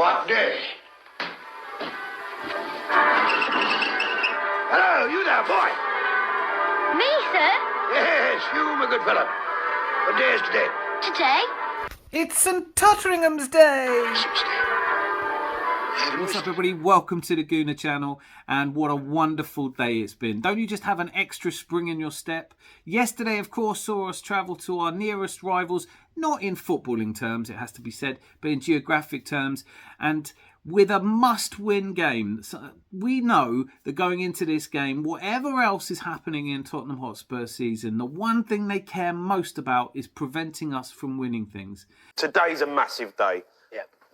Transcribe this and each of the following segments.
What day? Hello, you there, boy. Me, sir? Yes, you, my good fellow. What day is today? Today? It's St Totteringhams Day! What's up, everybody? Welcome to the Gooner channel, and what a wonderful day it's been. Don't you just have an extra spring in your step? Yesterday, of course, saw us travel to our nearest rivals, not in footballing terms, it has to be said, but in geographic terms, and with a must-win game. So we know that going into this game, whatever else is happening in Tottenham Hotspur season, the one thing they care most about is preventing us from winning things. Today's a massive day.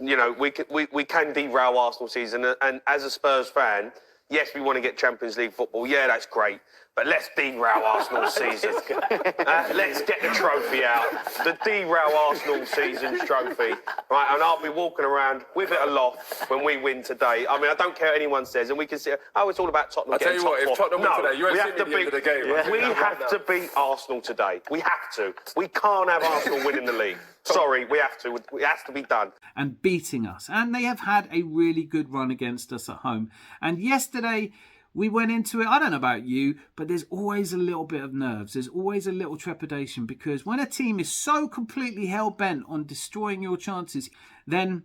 You know, we can derail Arsenal season, and as a Spurs fan, yes, we want to get Champions League football. Yeah, that's great. But let's derail Arsenal season. Let's get the trophy out. The derail Arsenal season's trophy. Right, and I'll be walking around with it aloft when we win today. I mean, I don't care what anyone says, and we can say, oh, it's all about Tottenham. I'll tell you what, if Tottenham win today, you won't see me at the end of the game. We have to beat Arsenal today. We have to. We can't have Arsenal winning the league. Sorry, we have to. It has to be done. And beating us. And they have had a really good run against us at home. And yesterday, we went into it, I don't know about you, but there's always a little bit of nerves. There's always a little trepidation, because when a team is so completely hell-bent on destroying your chances, then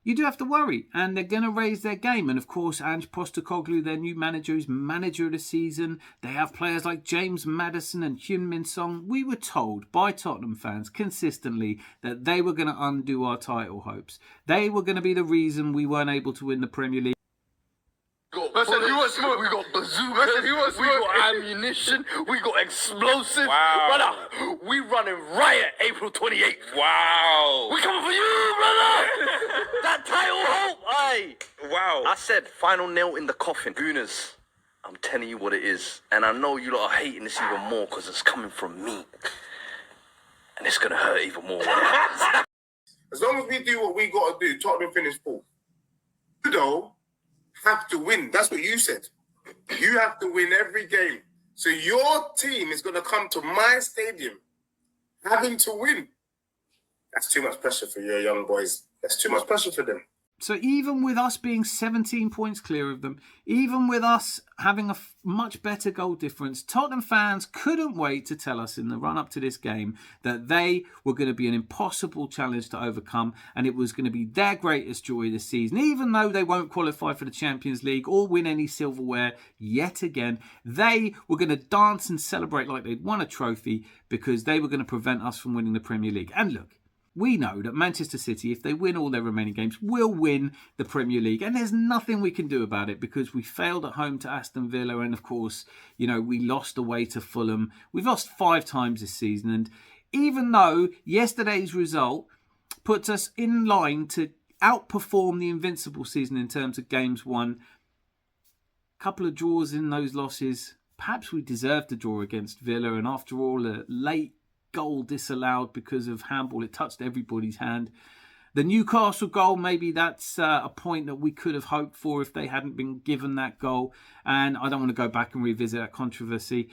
you do have to worry, and they're going to raise their game. And of course, Ange Postecoglu, their new manager, is manager of the season. They have players like James Maddison and Heung-min Son. We were told by Tottenham fans consistently that they were going to undo our title hopes. They were going to be the reason we weren't able to win the Premier League. Listen, if you want smoke, we got bazookas, if you want smoke, we got ammunition, we got explosives. Wow. Brother, we running riot April 28th. Wow. We coming for you, brother. That title hope. Aye. Wow. I said final nail in the coffin. Gooners, I'm telling you what it is. And I know you lot are hating this even more because it's coming from me. And it's going to hurt even more. As long as we do what we got to do, Tottenham finish fourth. You know, have to win. That's what you said. You have to win every game. So your team is going to come to my stadium having to win. That's too much pressure for your young boys. That's too much pressure for them. So even with us being 17 points clear of them, even with us having a much better goal difference, Tottenham fans couldn't wait to tell us in the run-up to this game that they were going to be an impossible challenge to overcome, and it was going to be their greatest joy this season. Even though they won't qualify for the Champions League or win any silverware yet again, they were going to dance and celebrate like they'd won a trophy, because they were going to prevent us from winning the Premier League. And look, we know that Manchester City, if they win all their remaining games, will win the Premier League. And there's nothing we can do about it, because we failed at home to Aston Villa. And of course, you know, we lost away to Fulham. We've lost 5 times this season. And even though yesterday's result puts us in line to outperform the Invincible season in terms of games won, a couple of draws in those losses, perhaps we deserved to draw against Villa. And after all, a late goal disallowed because of handball, it touched everybody's hand. The Newcastle goal, maybe that's a point that we could have hoped for if they hadn't been given that goal. And I don't want to go back and revisit that controversy.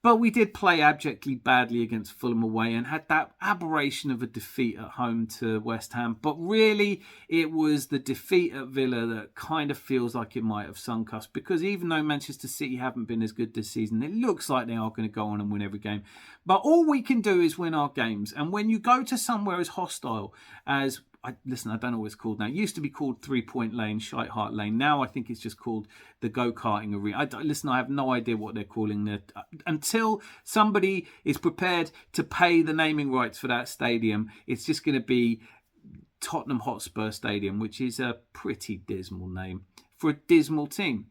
But we did play abjectly badly against Fulham away and had that aberration of a defeat at home to West Ham. But really, it was the defeat at Villa that kind of feels like it might have sunk us. Because even though Manchester City haven't been as good this season, it looks like they are going to go on and win every game. But all we can do is win our games. And when you go to somewhere as hostile as... I don't know what it's called now. It used to be called 3 Point Lane, Shite Hart Lane. Now I think it's just called the Go-Karting Arena. I have no idea what they're calling it. Until somebody is prepared to pay the naming rights for that stadium, it's just going to be Tottenham Hotspur Stadium, which is a pretty dismal name for a dismal team.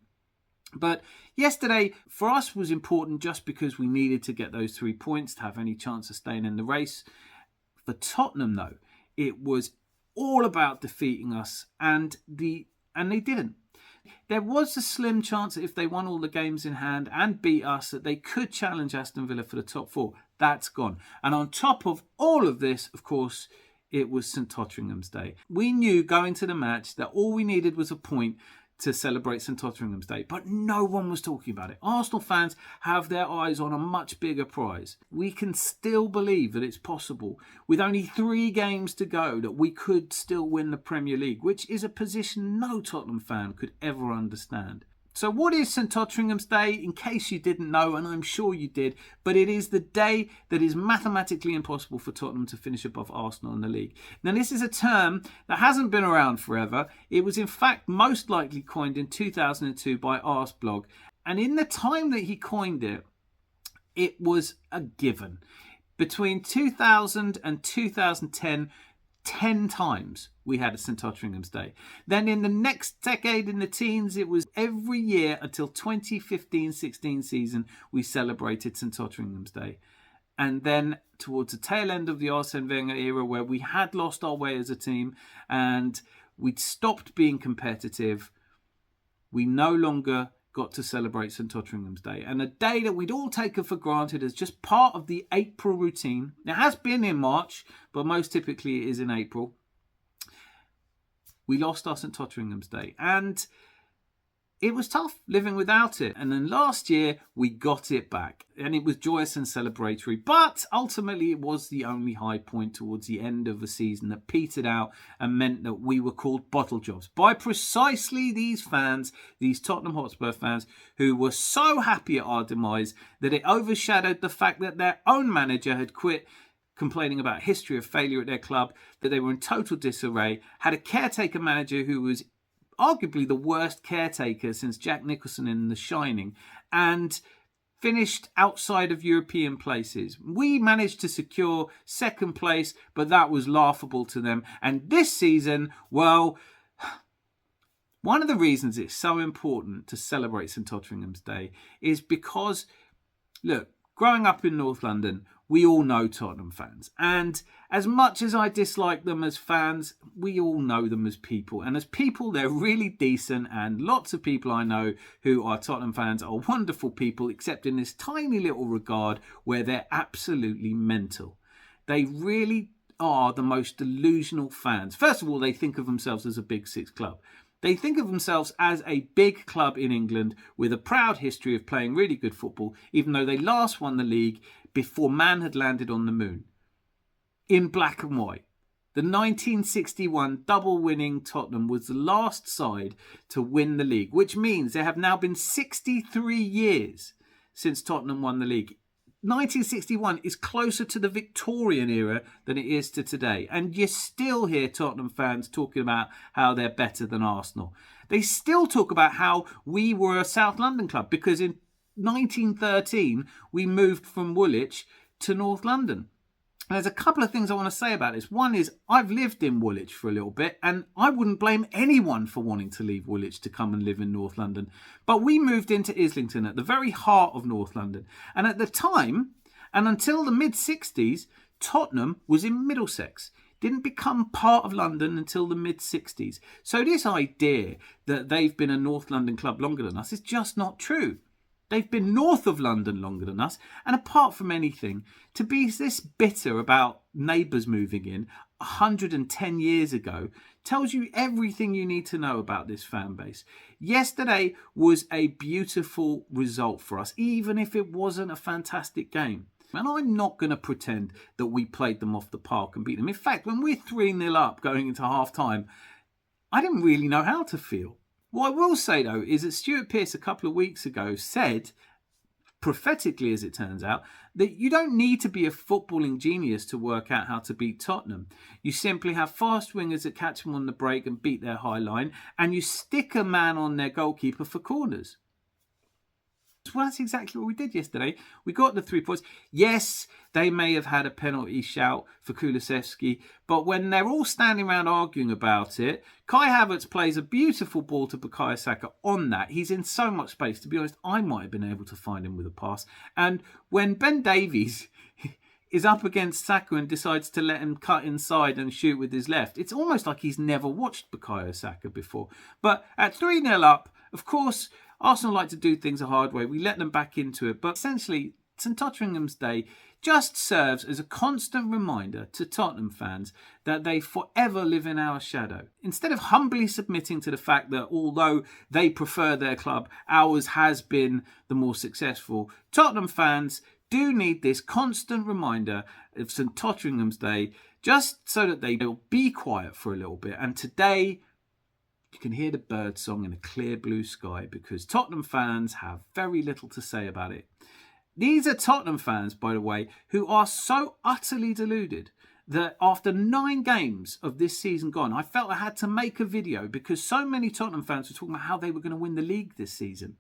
But yesterday, for us, was important just because we needed to get those 3 points to have any chance of staying in the race. For Tottenham, though, it was all about defeating us, and they didn't. There was a slim chance that if they won all the games in hand and beat us, that they could challenge Aston Villa for the top 4. That's gone. And on top of all of this, of course, it was St Totteringhams Day. We knew going to the match that all we needed was a point to celebrate St Totteringhams Day, but no one was talking about it. Arsenal fans have their eyes on a much bigger prize. We can still believe that it's possible, with only 3 games to go, that we could still win the Premier League, which is a position no Tottenham fan could ever understand. So what is St Totteringhams Day? In case you didn't know, and I'm sure you did, but it is the day that is mathematically impossible for Tottenham to finish above Arsenal in the league. Now, this is a term that hasn't been around forever. It was in fact most likely coined in 2002 by Arsblog, and in the time that he coined it, it was a given. Between 2000 and 2010, 10 times we had a St Totteringhams Day. Then in the next decade, in the teens, it was every year until 2015-16 season we celebrated St Totteringhams Day. And then towards the tail end of the Arsene Wenger era, where we had lost our way as a team and we'd stopped being competitive, we no longer got to celebrate St Totteringhams Day, and a day that we'd all taken for granted as just part of the April routine. It has been in March, but most typically it is in April. We lost our St Totteringhams Day, and it was tough living without it. And then last year we got it back, and it was joyous and celebratory, but ultimately it was the only high point towards the end of the season that petered out and meant that we were called bottle jobs by precisely these fans, these Tottenham Hotspur fans, who were so happy at our demise that it overshadowed the fact that their own manager had quit, complaining about history of failure at their club, that they were in total disarray, had a caretaker manager who was arguably the worst caretaker since Jack Nicholson in The Shining, and finished outside of European places. We managed to secure second place, but that was laughable to them. And this season, well, one of the reasons it's so important to celebrate St Totteringhams Day is because, look, growing up in North London, we all know Tottenham fans. And as much as I dislike them as fans, we all know them as people. And as people, they're really decent. And lots of people I know who are Tottenham fans are wonderful people, except in this tiny little regard where they're absolutely mental. They really are the most delusional fans. First of all, they think of themselves as a Big Six club. They think of themselves as a big club in England with a proud history of playing really good football, even though they last won the league before man had landed on the moon. In black and white. The 1961 double-winning Tottenham was the last side to win the league, which means there have now been 63 years since Tottenham won the league. 1961 is closer to the Victorian era than it is to today. And you still hear Tottenham fans talking about how they're better than Arsenal. They still talk about how we were a South London club because in 1913 we moved from Woolwich to North London. And there's a couple of things I want to say about this. One is I've lived in Woolwich for a little bit, and I wouldn't blame anyone for wanting to leave Woolwich to come and live in North London. But we moved into Islington at the very heart of North London. And at the time, and until the mid-60s, Tottenham was in Middlesex. Didn't become part of London until the mid-60s. So this idea that they've been a North London club longer than us is just not true. They've been north of London longer than us. And apart from anything, to be this bitter about neighbours moving in 110 years ago tells you everything you need to know about this fan base. Yesterday was a beautiful result for us, even if it wasn't a fantastic game. And I'm not going to pretend that we played them off the park and beat them. In fact, when we're 3-0 up going into half-time, I didn't really know how to feel. What I will say, though, is that Stuart Pearce a couple of weeks ago said, prophetically as it turns out, that you don't need to be a footballing genius to work out how to beat Tottenham. You simply have fast wingers that catch them on the break and beat their high line, and you stick a man on their goalkeeper for corners. Well, that's exactly what we did yesterday. We got the 3 points. Yes, they may have had a penalty shout for Kulusevski, but when they're all standing around arguing about it, Kai Havertz plays a beautiful ball to Bukayo Saka on that. He's in so much space. To be honest, I might have been able to find him with a pass. And when Ben Davies is up against Saka and decides to let him cut inside and shoot with his left, it's almost like he's never watched Bukayo Saka before. But at 3-0 up, of course, Arsenal like to do things a hard way. We let them back into it. But essentially, St Totteringhams Day just serves as a constant reminder to Tottenham fans that they forever live in our shadow. Instead of humbly submitting to the fact that although they prefer their club, ours has been the more successful, Tottenham fans do need this constant reminder of St Totteringhams Day just so that they will be quiet for a little bit. And today, you can hear the bird song in a clear blue sky because Tottenham fans have very little to say about it. These are Tottenham fans, by the way, who are so utterly deluded that after 9 games of this season gone, I felt I had to make a video because so many Tottenham fans were talking about how they were going to win the league this season.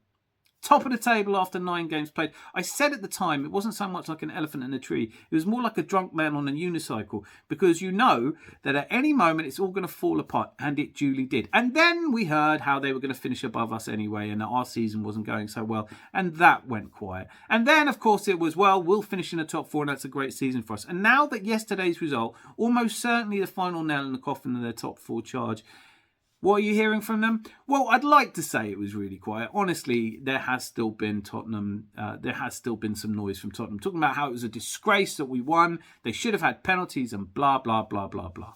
Top of the table after 9 games played. I said at the time it wasn't so much like an elephant in a tree. It was more like a drunk man on a unicycle because you know that at any moment it's all going to fall apart, and it duly did. And then we heard how they were going to finish above us anyway and that our season wasn't going so well, and that went quiet. And then, of course, it was, well, we'll finish in the top 4 and that's a great season for us. And now that yesterday's result, almost certainly the final nail in the coffin of their top 4 charge, what are you hearing from them? Well, I'd like to say it was really quiet. Honestly, there has still been some noise from Tottenham talking about how it was a disgrace that we won. They should have had penalties and blah, blah, blah, blah, blah.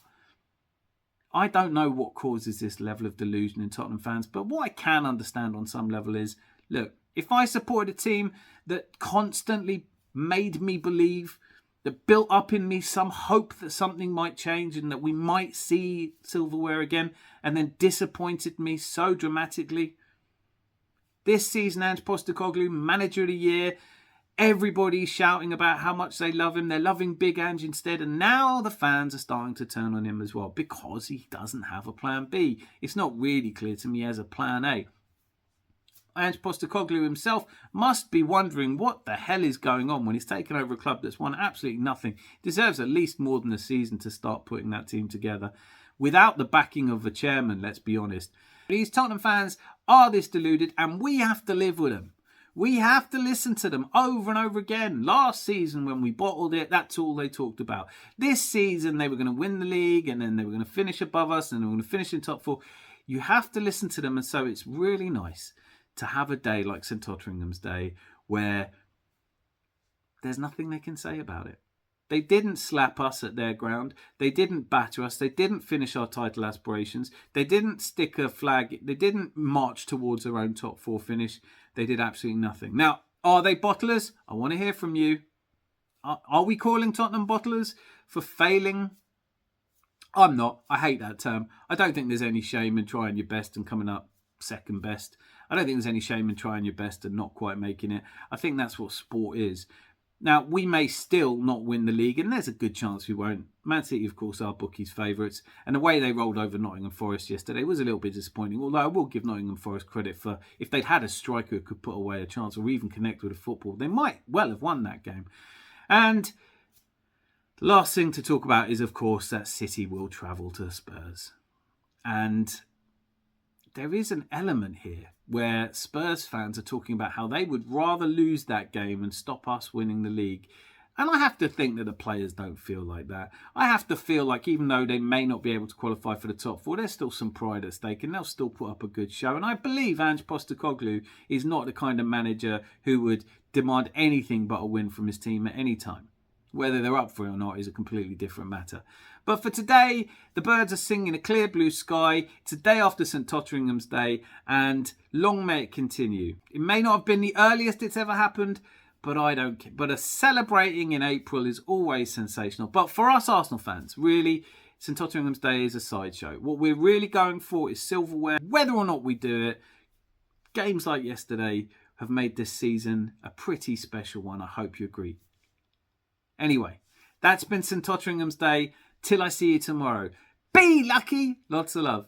I don't know what causes this level of delusion in Tottenham fans, but what I can understand on some level is, look, if I supported a team that constantly made me believe, that built up in me some hope that something might change and that we might see silverware again, and then disappointed me so dramatically. This season, Ange Postecoglu, manager of the year, everybody's shouting about how much they love him. They're loving Big Ange instead, and now the fans are starting to turn on him as well because he doesn't have a plan B. It's not really clear to me he has a plan A. Ange Postecoglu himself must be wondering what the hell is going on when he's taken over a club that's won absolutely nothing. He deserves at least more than a season to start putting that team together. Without the backing of the chairman, let's be honest. These Tottenham fans are this deluded, and we have to live with them. We have to listen to them over and over again. Last season when we bottled it, that's all they talked about. This season they were going to win the league and then they were going to finish above us and they were going to finish in top 4. You have to listen to them, and so it's really nice to have a day like St Totteringhams Day where there's nothing they can say about it. They didn't slap us at their ground. They didn't batter us. They didn't finish our title aspirations. They didn't stick a flag. They didn't march towards their own top 4 finish. They did absolutely nothing. Now, are they bottlers? I want to hear from you. Are we calling Tottenham bottlers for failing? I'm not. I hate that term. I don't think there's any shame in trying your best and coming up second best. I don't think there's any shame in trying your best and not quite making it. I think that's what sport is. Now, we may still not win the league, and there's a good chance we won't. Man City, of course, are bookies' favourites, and the way they rolled over Nottingham Forest yesterday was a little bit disappointing, although I will give Nottingham Forest credit for, if they'd had a striker who could put away a chance or even connect with a football, they might well have won that game. And the last thing to talk about is, of course, that City will travel to Spurs. And there is an element here where Spurs fans are talking about how they would rather lose that game and stop us winning the league. And I have to think that the players don't feel like that. I have to feel like even though they may not be able to qualify for the top 4, there's still some pride at stake and they'll still put up a good show. And I believe Ange Postecoglu is not the kind of manager who would demand anything but a win from his team at any time. Whether they're up for it or not is a completely different matter. But for today, the birds are singing a clear blue sky. It's a day after St Totteringhams Day, and long may it continue. It may not have been the earliest it's ever happened, but I don't care. But a celebrating in April is always sensational. But for us Arsenal fans, really, St Totteringhams Day is a sideshow. What we're really going for is silverware. Whether or not we do it, games like yesterday have made this season a pretty special one. I hope you agree. Anyway, that's been St Totteringhams Day. Till I see you tomorrow. Be lucky. Lots of love.